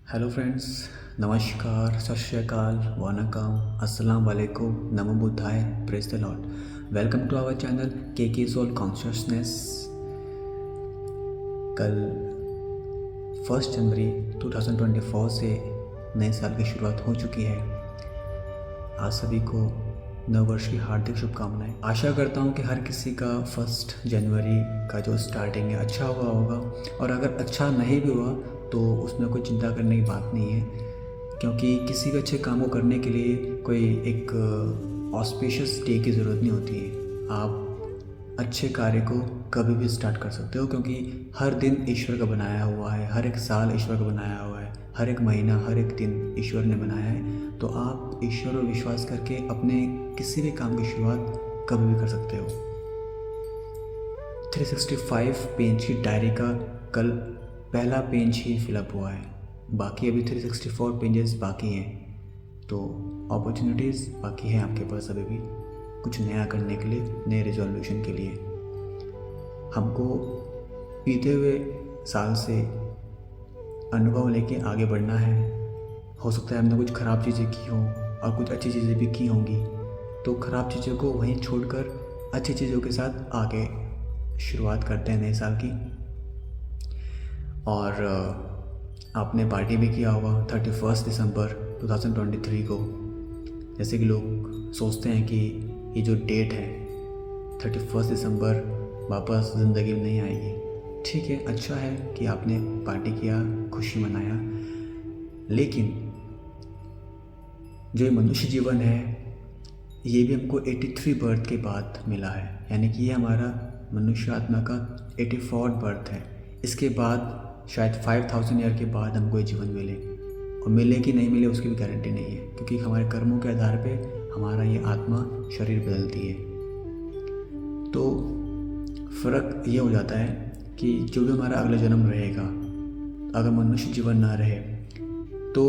Hello friends, नमस्कार, सत श्री अकाल, वनकम, अस्सलाम वालेकुम, नमो बुद्धाय, praise the lord. Welcome to our channel के सोल कॉन्शियसनेस। कल 1 जनवरी 2024 से नए साल की शुरुआत हो चुकी है। आज सभी को नव वर्ष की हार्दिक शुभकामनाएं। आशा करता हूं कि हर किसी का 1 जनवरी का जो स्टार्टिंग है अच्छा हुआ होगा, और अगर अच्छा नहीं भी हुआ तो उसमें कोई चिंता करने की बात नहीं है, क्योंकि किसी भी अच्छे काम को करने के लिए कोई एक ऑस्पिशियस डे की ज़रूरत नहीं होती है। आप अच्छे कार्य को कभी भी स्टार्ट कर सकते हो, क्योंकि हर दिन ईश्वर का बनाया हुआ है, हर एक साल ईश्वर का बनाया हुआ है, हर एक महीना, हर एक दिन ईश्वर ने बनाया है। तो आप ईश्वर पर विश्वास करके अपने किसी भी काम की शुरुआत कभी भी कर सकते हो। 365 पेज की डायरी का कल पहला पेज ही फिलअप हुआ है, बाकी अभी 364 पेजेस बाकी हैं। तो अपॉर्चुनिटीज़ बाकी हैं आपके पास अभी भी कुछ नया करने के लिए, नए रिजोल्यूशन के लिए। हमको बीते हुए साल से अनुभव लेके आगे बढ़ना है। हो सकता है हमने कुछ ख़राब चीज़ें की हों और कुछ अच्छी चीज़ें भी की होंगी, तो ख़राब चीज़ों को वहीं छोड़कर अच्छी चीज़ों के साथ आगे शुरुआत करते हैं नए साल की। और आपने पार्टी भी किया होगा 31 दिसंबर 2023 को। जैसे कि लोग सोचते हैं कि ये जो डेट है 31 दिसंबर वापस ज़िंदगी में नहीं आएगी। ठीक है, अच्छा है कि आपने पार्टी किया, खुशी मनाया, लेकिन जो मनुष्य जीवन है ये भी हमको 83 बर्थ के बाद मिला है, यानी कि ये हमारा मनुष्य आत्मा का 84th बर्थ है। इसके बाद शायद 5000 ईयर के बाद हमको ये जीवन मिले, और मिले कि नहीं मिले उसकी भी गारंटी नहीं है, क्योंकि हमारे कर्मों के आधार पे हमारा ये आत्मा शरीर बदलती है। तो फ़र्क ये हो जाता है कि जो भी हमारा अगला जन्म रहेगा, अगर मनुष्य जीवन ना रहे तो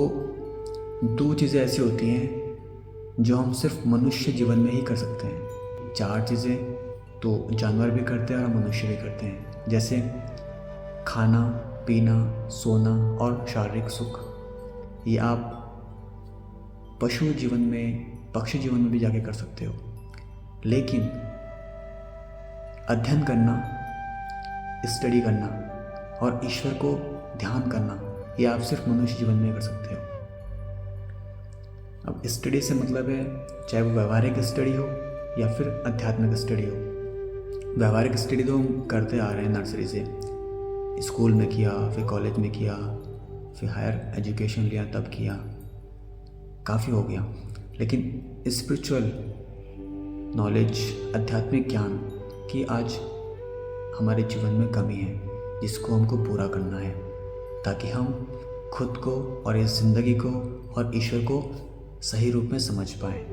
2 चीज़ें ऐसी होती हैं जो हम सिर्फ मनुष्य जीवन में ही कर सकते हैं। 4 चीज़ें तो जानवर भी करते हैं और मनुष्य भी करते हैं, जैसे खाना, पीना, सोना और शारीरिक सुख। ये आप पशु जीवन में, पक्षी जीवन में भी जाके कर सकते हो। लेकिन अध्ययन करना, स्टडी करना और ईश्वर को ध्यान करना, ये आप सिर्फ मनुष्य जीवन में कर सकते हो। अब स्टडी से मतलब है चाहे वो व्यवहारिक स्टडी हो या फिर आध्यात्मिक स्टडी हो। व्यवहारिक स्टडी तो हम करते आ रहे हैं नर्सरी से, स्कूल में किया, फिर कॉलेज में किया, फिर हायर एजुकेशन लिया तब किया, काफ़ी हो गया। लेकिन स्पिरिचुअल नॉलेज, आध्यात्मिक ज्ञान की आज हमारे जीवन में कमी है, जिसको हमको पूरा करना है, ताकि हम खुद को और इस ज़िंदगी को और ईश्वर को सही रूप में समझ पाएँ।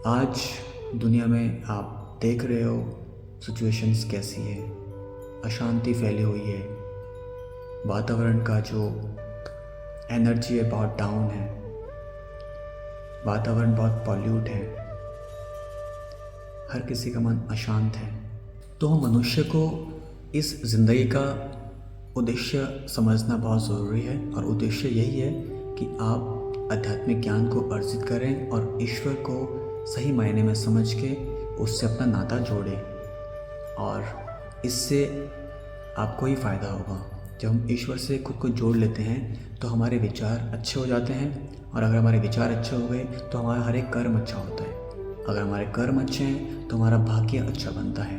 आज दुनिया में आप देख रहे हो सिचुएशंस कैसी है, अशांति फैली हुई है, वातावरण का जो एनर्जी है बहुत डाउन है, वातावरण बहुत पॉल्यूट है, हर किसी का मन अशांत है। तो मनुष्य को इस ज़िंदगी का उद्देश्य समझना बहुत ज़रूरी है, और उद्देश्य यही है कि आप आध्यात्मिक ज्ञान को अर्जित करें और ईश्वर को सही मायने में समझ के उससे अपना नाता जोड़ें। और इससे आपको ही फ़ायदा होगा। जब हम ईश्वर से खुद को जोड़ लेते हैं तो हमारे विचार अच्छे हो जाते हैं, और अगर हमारे विचार अच्छे हो गए तो हमारा हर एक कर्म अच्छा होता है। अगर हमारे कर्म अच्छे हैं तो हमारा भाग्य अच्छा बनता है।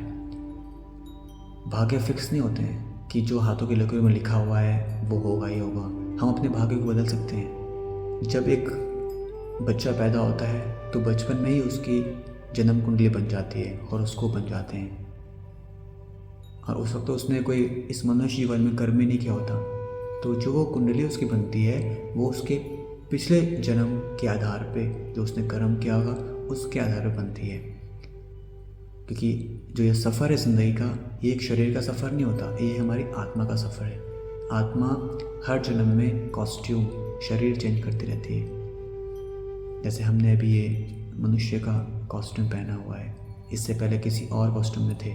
भाग्य फिक्स नहीं होते हैं कि जो हाथों की लकीरों में लिखा हुआ है वो होगा ही होगा। हम अपने भाग्य को बदल सकते हैं। जब एक बच्चा पैदा होता है तो बचपन में ही उसकी जन्म कुंडली बन जाती है और उसको बन जाते हैं, और उस वक्त तो उसने कोई इस मनुष्य जीवन में कर्म ही नहीं किया होता। तो जो वो कुंडली उसकी बनती है वो उसके पिछले जन्म के आधार पे, जो उसने कर्म किया होगा उसके आधार पे बनती है। क्योंकि जो ये सफ़र है ज़िंदगी का, ये एक शरीर का सफ़र नहीं होता, ये हमारी आत्मा का सफ़र है। आत्मा हर जन्म में कॉस्ट्यूम, शरीर चेंज करती रहती है। जैसे हमने अभी ये मनुष्य का कॉस्ट्यूम पहना हुआ है, इससे पहले किसी और कॉस्ट्यूम में थे,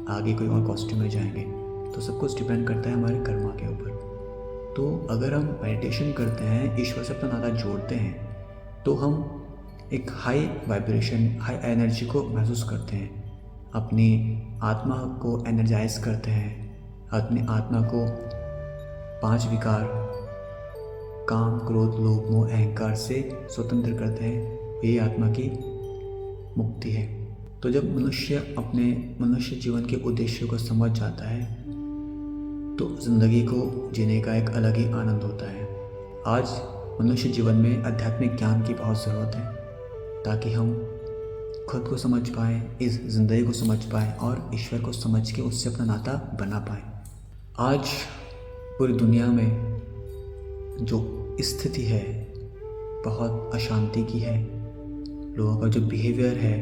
आगे कोई और कॉस्ट्यूम में जाएंगे। तो सब कुछ डिपेंड करता है हमारे कर्मा के ऊपर। तो अगर हम मेडिटेशन करते हैं, ईश्वर से अपना नाता जोड़ते हैं, तो हम एक हाई वाइब्रेशन, हाई एनर्जी को महसूस करते हैं, अपनी आत्मा को एनर्जाइज करते हैं, अपनी आत्मा को 5 विकार काम, क्रोध, लोभ, मोह, अहंकार से स्वतंत्र करते हैं। यही आत्मा की मुक्ति है। तो जब मनुष्य अपने मनुष्य जीवन के उद्देश्य को समझ जाता है तो ज़िंदगी को जीने का एक अलग ही आनंद होता है। आज मनुष्य जीवन में आध्यात्मिक ज्ञान की बहुत ज़रूरत है ताकि हम खुद को समझ पाएँ, इस ज़िंदगी को समझ पाएँ और ईश्वर को समझ के उससे अपना नाता बना पाएँ। आज पूरी दुनिया में जो स्थिति है बहुत अशांति की है। लोगों का जो बिहेवियर है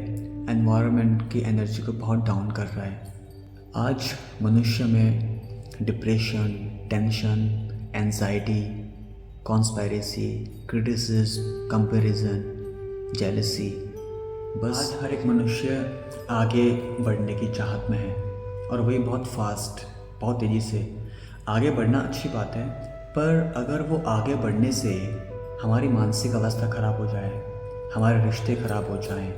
एनवायरनमेंट की एनर्जी को बहुत डाउन कर रहा है। आज मनुष्य में depression, tension, anxiety, conspiracy, criticism, comparison, jealousy, बस हर एक मनुष्य आगे बढ़ने की चाहत में है और वही बहुत फास्ट, बहुत तेज़ी से। आगे बढ़ना अच्छी बात है, पर अगर वो आगे बढ़ने से हमारी मानसिक अवस्था ख़राब हो जाए, हमारे रिश्ते ख़राब हो जाएं,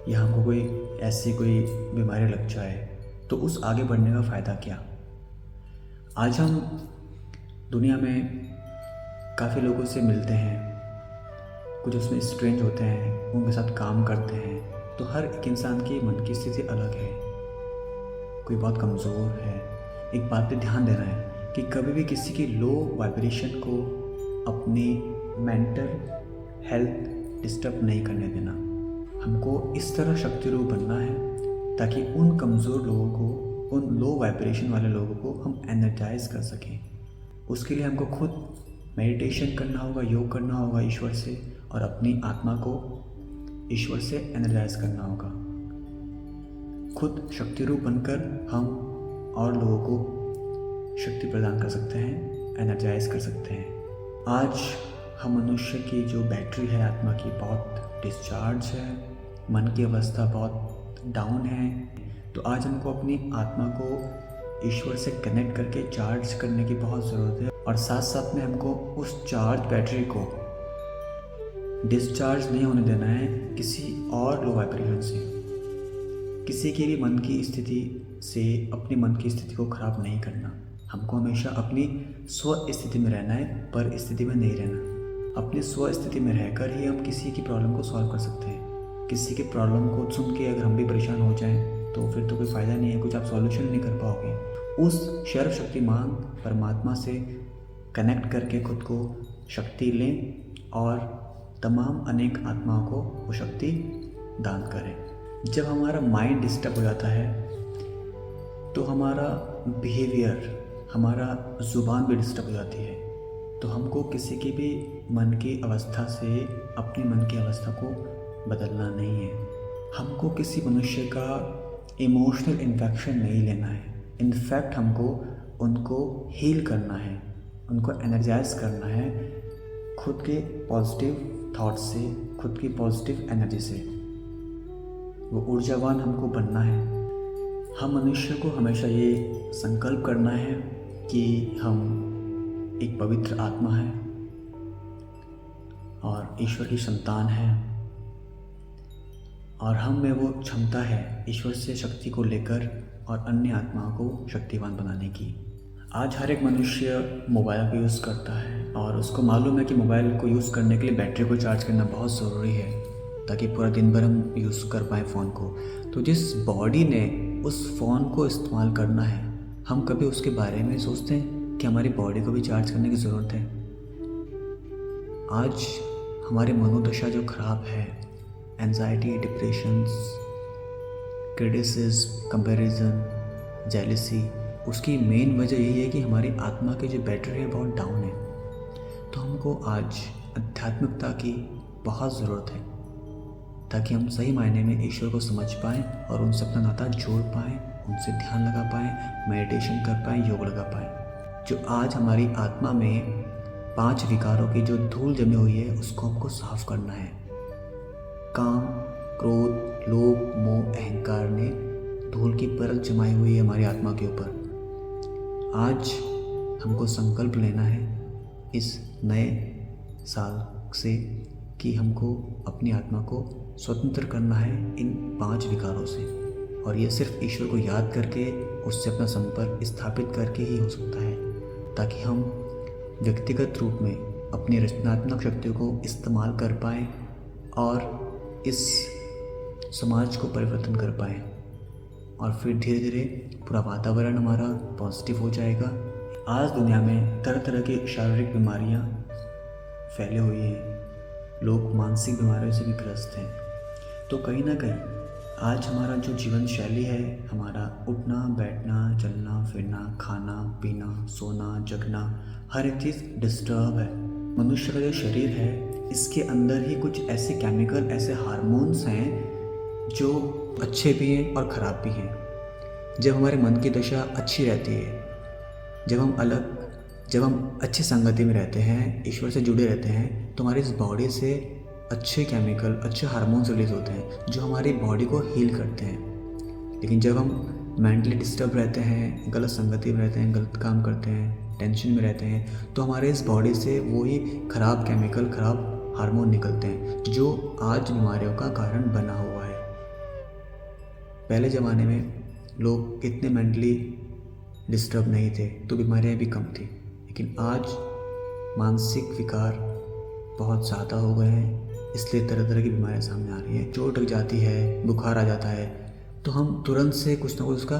या हमको कोई ऐसी कोई बीमारी लग जाए, तो उस आगे बढ़ने का फ़ायदा क्या। आज हम दुनिया में काफ़ी लोगों से मिलते हैं, कुछ उसमें स्ट्रेंज होते हैं, उनके साथ काम करते हैं, तो हर एक इंसान की मन की स्थिति अलग है। कोई बहुत कमज़ोर है। एक बात पे ध्यान देना है कि कभी भी किसी की लो वाइब्रेशन को अपनी मेंटल हेल्थ डिस्टर्ब नहीं करने देना। हमको इस तरह शक्ति रूप बनना है ताकि उन कमज़ोर लोगों को, उन लो वाइब्रेशन वाले लोगों को हम एनर्जाइज कर सकें। उसके लिए हमको खुद मेडिटेशन करना होगा, योग करना होगा ईश्वर से, और अपनी आत्मा को ईश्वर से एनर्जाइज करना होगा। खुद शक्ति रूप बनकर हम और लोगों को शक्ति प्रदान कर सकते हैं, एनर्जाइज कर सकते हैं। आज हम मनुष्य की जो बैटरी है आत्मा की बहुत डिस्चार्ज है, मन की अवस्था बहुत डाउन है, तो आज हमको अपनी आत्मा को ईश्वर से कनेक्ट करके चार्ज करने की बहुत ज़रूरत है। और साथ साथ में हमको उस चार्ज बैटरी को डिस्चार्ज नहीं होने देना है किसी और लो वाइब्रेशन से। किसी की भी मन की स्थिति से अपनी मन की स्थिति को ख़राब नहीं करना। हमको हमेशा अपनी स्व स्थिति में रहना है, पर स्थिति में नहीं रहना। अपनी स्व स्थिति में रहकर ही हम किसी की प्रॉब्लम को सॉल्व कर सकते हैं। किसी की प्रॉब्लम को सुन के अगर हम भी परेशान हो जाएं तो फिर तो कोई फ़ायदा नहीं है, कुछ आप सॉल्यूशन नहीं कर पाओगे। उस सर्वशक्तिमान परमात्मा से कनेक्ट करके खुद को शक्ति लें और तमाम अनेक आत्माओं को वो शक्ति दान करें। जब हमारा माइंड डिस्टर्ब हो जाता है तो हमारा बिहेवियर, हमारा ज़ुबान भी डिस्टर्ब हो जाती है। तो हमको किसी की भी मन की अवस्था से अपनी मन की अवस्था को बदलना नहीं है। हमको किसी मनुष्य का इमोशनल इन्फेक्शन नहीं लेना है। इनफैक्ट हमको उनको हील करना है, उनको एनर्जाइज करना है खुद के पॉजिटिव थॉट से, खुद की पॉजिटिव एनर्जी से। वो ऊर्जावान हमको बनना है। हम मनुष्य को हमेशा ये संकल्प करना है कि हम एक पवित्र आत्मा है और ईश्वर की संतान है, और हम में वो क्षमता है ईश्वर से शक्ति को लेकर और अन्य आत्माओं को शक्तिवान बनाने की। आज हर एक मनुष्य मोबाइल का यूज़ करता है और उसको मालूम है कि मोबाइल को यूज़ करने के लिए बैटरी को चार्ज करना बहुत ज़रूरी है ताकि पूरा दिन भर हम यूज़ कर पाएँ फ़ोन को। तो जिस बॉडी ने उस फ़ोन को इस्तेमाल करना है, हम कभी उसके बारे में सोचते हैं कि हमारी बॉडी को भी चार्ज करने की ज़रूरत है। आज हमारी मनोदशा जो ख़राब है, anxiety, depressions, criticism, comparison, jealousy, उसकी मेन वजह यही है कि हमारी आत्मा की जो बैटरी है बहुत डाउन है। तो हमको आज आध्यात्मिकता की बहुत ज़रूरत है ताकि हम सही मायने में ईश्वर को समझ पाएँ और उनसे अपना नाता जोड़ पाएँ, उनसे ध्यान लगा पाएँ, मेडिटेशन कर पाएँ, योग लगा पाएँ। जो आज हमारी आत्मा में 5 विकारों की जो धूल जमी हुई है उसको हमको साफ करना है। काम, क्रोध, लोभ, मोह, अहंकार ने धूल की परत जमाई हुई है हमारी आत्मा के ऊपर। आज हमको संकल्प लेना है इस नए साल से कि हमको अपनी आत्मा को स्वतंत्र करना है इन 5 विकारों से। और ये सिर्फ ईश्वर को याद करके उससे अपना संपर्क स्थापित करके ही हो सकता है, ताकि हम व्यक्तिगत रूप में अपनी रचनात्मक शक्तियों को इस्तेमाल कर पाएँ और इस समाज को परिवर्तन कर पाएँ। और फिर धीरे धीरे पूरा वातावरण हमारा पॉजिटिव हो जाएगा। आज दुनिया में तरह तरह की शारीरिक बीमारियां फैली हुई हैं, लोग मानसिक बीमारियों से भी ग्रस्त हैं। तो कहीं ना कहीं आज हमारा जो जीवन शैली है, हमारा उठना बैठना चलना फिरना खाना पीना सोना जगना, हर एक चीज़ डिस्टर्ब है। मनुष्य का जो शरीर है, इसके अंदर ही कुछ ऐसे केमिकल, ऐसे हार्मोन्स हैं जो अच्छे भी हैं और ख़राब भी हैं। जब हमारे मन की दशा अच्छी रहती है, जब हम अच्छी संगति में रहते हैं, ईश्वर से जुड़े रहते हैं, तो हमारी इस बॉडी से अच्छे केमिकल, अच्छे हार्मोन्स रिलीज होते हैं जो हमारी बॉडी को हील करते हैं। लेकिन जब हम मेंटली डिस्टर्ब रहते हैं, गलत संगति में रहते हैं, गलत काम करते हैं, टेंशन में रहते हैं, तो हमारे इस बॉडी से वही खराब केमिकल, खराब हार्मोन निकलते हैं जो आज बीमारियों का कारण बना हुआ है। पहले ज़माने में लोग इतने मेंटली डिस्टर्ब नहीं थे तो बीमारियां भी कम थी, लेकिन आज मानसिक विकार बहुत ज़्यादा हो गए हैं, इसलिए तरह तरह की बीमारियां सामने आ रही हैं। चोट लग जाती है, बुखार आ जाता है, तो हम तुरंत से कुछ ना कुछ उसका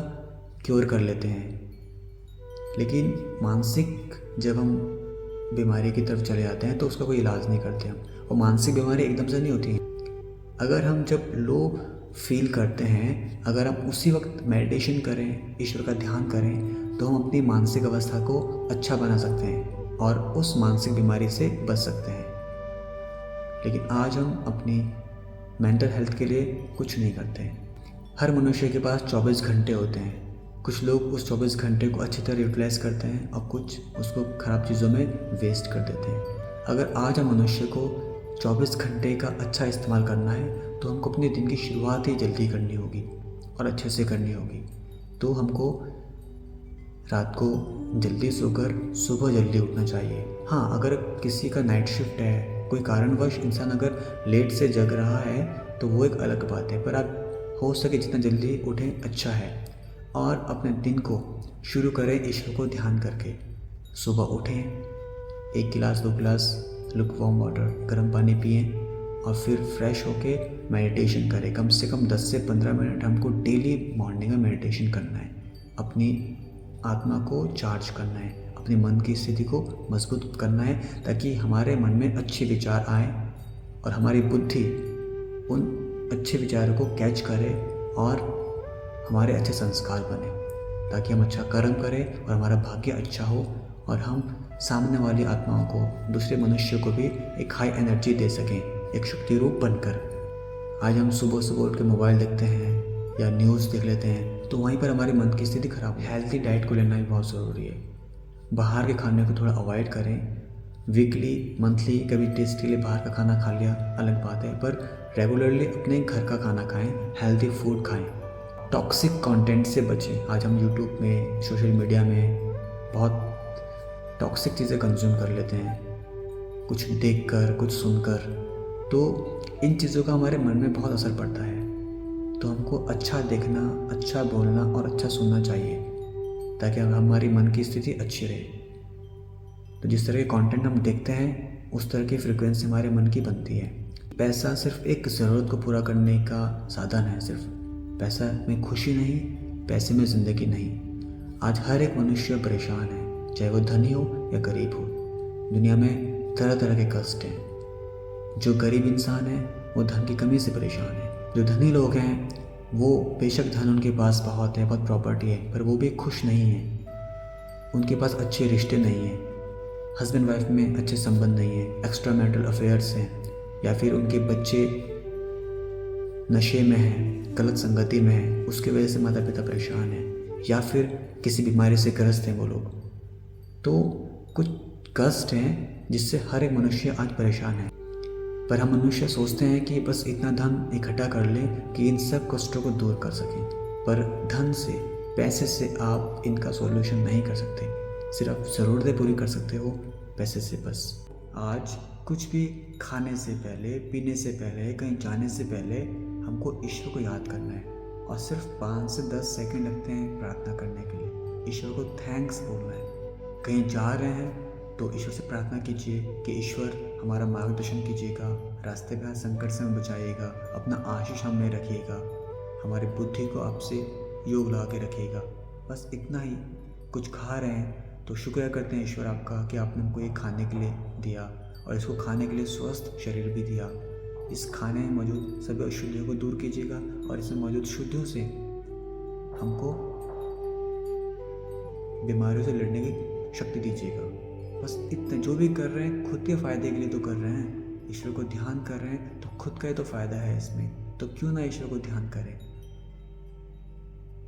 क्योर कर लेते हैं। लेकिन मानसिक जब हम बीमारी की तरफ चले जाते हैं तो उसका कोई इलाज नहीं करते हम। और मानसिक बीमारी एकदम से नहीं होती है। अगर हम जब लो फील करते हैं, अगर हम उसी वक्त मेडिटेशन करें, ईश्वर का ध्यान करें, तो हम अपनी मानसिक अवस्था को अच्छा बना सकते हैं और उस मानसिक बीमारी से बच सकते हैं। लेकिन आज हम अपनी मेंटल हेल्थ के लिए कुछ नहीं करते हैं। हर मनुष्य के पास 24 घंटे होते हैं। कुछ लोग उस 24 घंटे को अच्छी तरह यूटिलाइज करते हैं और कुछ उसको ख़राब चीज़ों में वेस्ट कर देते हैं। अगर आज हम मनुष्य को 24 घंटे का अच्छा इस्तेमाल करना है तो हमको अपने दिन की शुरुआत ही जल्दी करनी होगी और अच्छे से करनी होगी। तो हमको रात को जल्दी सोकर सुबह जल्दी उठना चाहिए। हाँ, अगर किसी का नाइट शिफ्ट है, कोई कारणवश इंसान अगर लेट से जग रहा है तो वो एक अलग बात है, पर आप हो सके जितना जल्दी उठें अच्छा है। और अपने दिन को शुरू करें ईश्वर को ध्यान करके। सुबह उठें, 1 गिलास 2 गिलास लुकवार्म वाटर, गर्म पानी पिएं और फिर फ्रेश होके मेडिटेशन करें। कम से कम 10 से 15 मिनट हमको डेली मॉर्निंग में मेडिटेशन करना है। अपनी आत्मा को चार्ज करना है, अपने मन की स्थिति को मजबूत करना है, ताकि हमारे मन में अच्छे विचार आएँ और हमारी बुद्धि उन अच्छे विचारों को कैच करे और हमारे अच्छे संस्कार बने, ताकि हम अच्छा कर्म करें और हमारा भाग्य अच्छा हो और हम सामने वाली आत्माओं को, दूसरे मनुष्य को भी एक हाई एनर्जी दे सकें, एक शक्ति रूप बनकर। आज हम सुबह सुबह उठ के मोबाइल देखते हैं या न्यूज़ देख लेते हैं, तो वहीं पर हमारे मन की स्थिति खराब है। हेल्थी डाइट को लेना भी बहुत ज़रूरी है। बाहर के खाने को थोड़ा अवॉइड करें। वीकली, मंथली कभी टेस्ट के लिए बाहर का खाना खा लिया अलग बात है, पर रेगुलरली अपने घर का खाना खाएँ, हेल्थी फूड खाएँ, टॉक्सिक कंटेंट से बचें। आज हम यूट्यूब में, सोशल मीडिया में बहुत टॉक्सिक चीज़ें कंज्यूम कर लेते हैं, कुछ देखकर, कुछ सुनकर, तो इन चीज़ों का हमारे मन में बहुत असर पड़ता है। तो हमको अच्छा देखना, अच्छा बोलना और अच्छा सुनना चाहिए, ताकि हमारी मन की स्थिति अच्छी रहे। तो जिस तरह के कंटेंट हम देखते हैं, उस तरह की फ्रिक्वेंसी हमारे मन की बनती है। पैसा सिर्फ एक ज़रूरत को पूरा करने का साधन है। सिर्फ पैसा में खुशी नहीं, पैसे में ज़िंदगी नहीं। आज हर एक मनुष्य परेशान है, चाहे वो धनी हो या गरीब हो। दुनिया में तरह तरह के कष्ट हैं। जो गरीब इंसान है वो धन की कमी से परेशान है। जो धनी लोग हैं वो बेशक धन उनके पास बहुत है, बहुत प्रॉपर्टी है, पर वो भी खुश नहीं हैं। उनके पास अच्छे रिश्ते नहीं हैं, हस्बैंड वाइफ में अच्छे संबंध नहीं है, एक्स्ट्रा मैरिटल अफेयर्स हैं, या फिर उनके बच्चे नशे में हैं, गलत संगति में हैं, उसकी वजह से माता पिता परेशान हैं, या फिर किसी बीमारी से ग्रस्त हैं वो लोग। तो कुछ कष्ट हैं जिससे हर एक मनुष्य आज परेशान है। पर हम मनुष्य सोचते हैं कि बस इतना धन इकट्ठा कर लें कि इन सब कष्टों को दूर कर सकें, पर धन से, पैसे से आप इनका सॉल्यूशन नहीं कर सकते। सिर्फ ज़रूरतें पूरी कर सकते हो पैसे से बस। आज कुछ भी खाने से पहले, पीने से पहले, कहीं जाने से पहले हमको ईश्वर को याद करना है और सिर्फ 5 से 10 सेकंड लगते हैं प्रार्थना करने के लिए। ईश्वर को थैंक्स बोलना है। कहीं जा रहे हैं तो ईश्वर से प्रार्थना कीजिए कि ईश्वर हमारा मार्गदर्शन कीजिएगा, रास्ते में संकट से हमें बचाइएगा, अपना आशीष हमें रखिएगा, हमारी बुद्धि को आपसे योग लगा के रखिएगा। बस इतना ही। कुछ खा रहे हैं तो शुक्रिया करते हैं ईश्वर आपका कि आपने हमको ये खाने के लिए दिया और इसको खाने के लिए स्वस्थ शरीर भी दिया। इस खाने में मौजूद सभी अशुद्धियों को दूर कीजिएगा और इसमें मौजूद शुद्धियों से हमको बीमारियों से लड़ने की शक्ति दीजिएगा। बस इतना। जो भी कर रहे हैं खुद के फ़ायदे के लिए तो कर रहे हैं। ईश्वर को ध्यान कर रहे हैं तो खुद का ही तो फ़ायदा है इसमें, तो क्यों ना ईश्वर को ध्यान करें।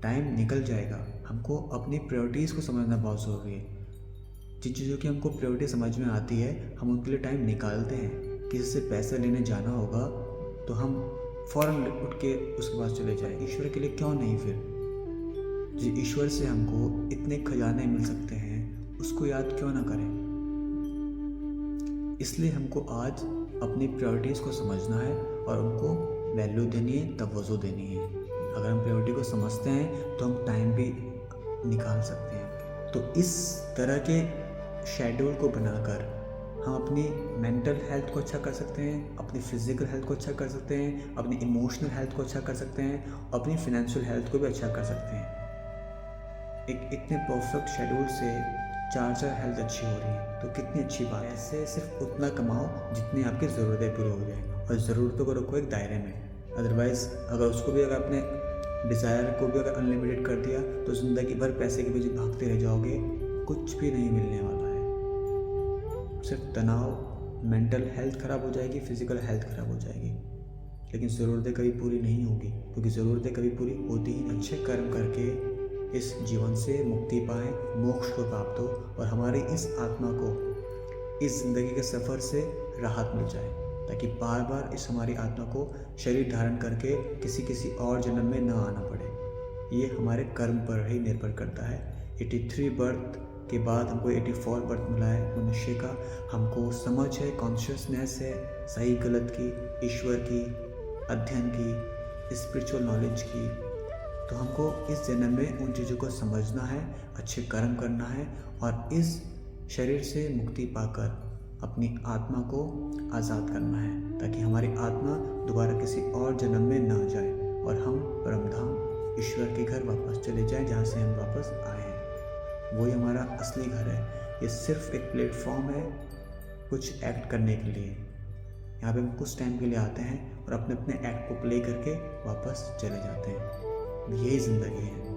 टाइम निकल जाएगा। हमको अपनी प्रायोरिटीज़ को समझना बहुत ज़रूरी है। जिन चीज़ों की हमको प्रायोरिटी समझ में आती है हम उनके लिए टाइम निकालते हैं। किसी से पैसा लेने जाना होगा तो हम फ़ौरन उठ के उसके पास चले जाएं। ईश्वर के लिए क्यों नहीं फिर? जी, ईश्वर से हमको इतने खजाने मिल सकते हैं, उसको याद क्यों ना करें। इसलिए हमको आज अपनी प्रायोरिटीज़ को समझना है और उनको वैल्यू देनी है, तवज्जो देनी है। अगर हम प्रायोरिटी को समझते हैं तो हम टाइम भी निकाल सकते हैं। तो इस तरह के शेड्यूल को बनाकर हम अपनी मेंटल हेल्थ को अच्छा कर सकते हैं, अपनी फिजिकल हेल्थ को अच्छा कर सकते हैं, अपनी इमोशनल हेल्थ को अच्छा कर सकते हैं, अपनी फाइनेंशियल हेल्थ को भी अच्छा कर सकते हैं। एक इतने परफेक्ट शेड्यूल से चार हेल्थ अच्छी हो रही है तो कितनी अच्छी बात है। ऐसे सिर्फ उतना कमाओ जितनी आपकी ज़रूरतें पूरी हो जाए और ज़रूरतों को रखो एक दायरे में। अदरवाइज़ अगर उसको भी, अगर आपने डिज़ायर को भी अगर अनलिमिटेड कर दिया तो ज़िंदगी भर पैसे के पीछे भागते रह जाओगे, कुछ भी नहीं मिलने वाला है। सिर्फ तनाव, मेंटल हेल्थ ख़राब हो जाएगी, फिज़िकल हेल्थ ख़राब हो जाएगी, लेकिन ज़रूरतें कभी पूरी नहीं होगी। क्योंकि ज़रूरतें कभी पूरी होती ही नहीं। अच्छे कर्म करके इस जीवन से मुक्ति पाएँ, मोक्ष को प्राप्त हो और हमारी इस आत्मा को इस ज़िंदगी के सफ़र से राहत मिल जाए, ताकि बार बार इस हमारी आत्मा को शरीर धारण करके किसी और जन्म में न आना पड़े। ये हमारे कर्म पर ही निर्भर करता है। 83 बर्थ के बाद हमको 84 बर्थ मिला है मनुष्य का। हमको समझ है, कॉन्शियसनेस है सही गलत की, ईश्वर की, अध्ययन की, स्पिरिचुअल नॉलेज की। तो हमको इस जन्म में उन चीज़ों को समझना है, अच्छे कर्म करना है और इस शरीर से मुक्ति पाकर अपनी आत्मा को आज़ाद करना है, ताकि हमारी आत्मा दोबारा किसी और जन्म में ना जाए और हम परमधाम ईश्वर के घर वापस चले जाएं, जहाँ से हम वापस आए हैं। वही हमारा असली घर है। ये सिर्फ एक प्लेटफॉर्म है कुछ एक्ट करने के लिए। यहाँ पे हम कुछ टाइम के लिए आते हैं और अपने अपने एक्ट को प्ले करके वापस चले जाते हैं। यही ज़िंदगी है।